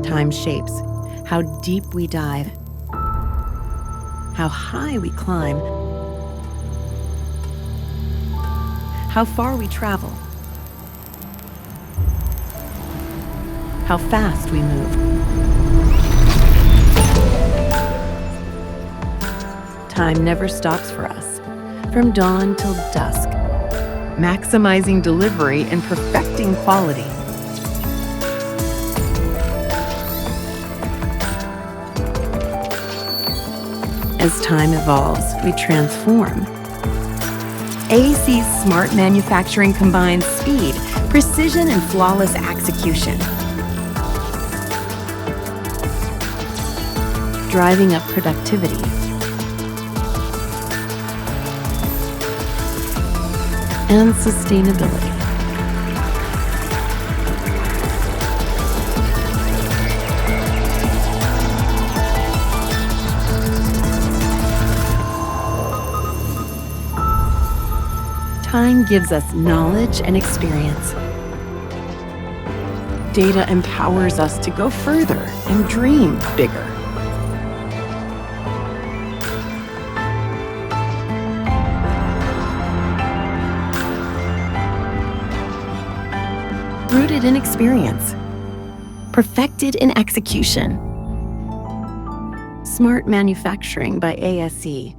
Time shapes how deep we dive, how high we climb, how far we travel, how fast we move. Time never stops for us, from dawn till dusk, maximizing delivery and perfecting quality. As time evolves, we transform. ASE Smart Manufacturing combines speed, precision, and flawless execution, driving up productivity and sustainability. Time gives us knowledge and experience. Data empowers us to go further and dream bigger. Rooted in experience, perfected in execution. Smart Manufacturing by ASE.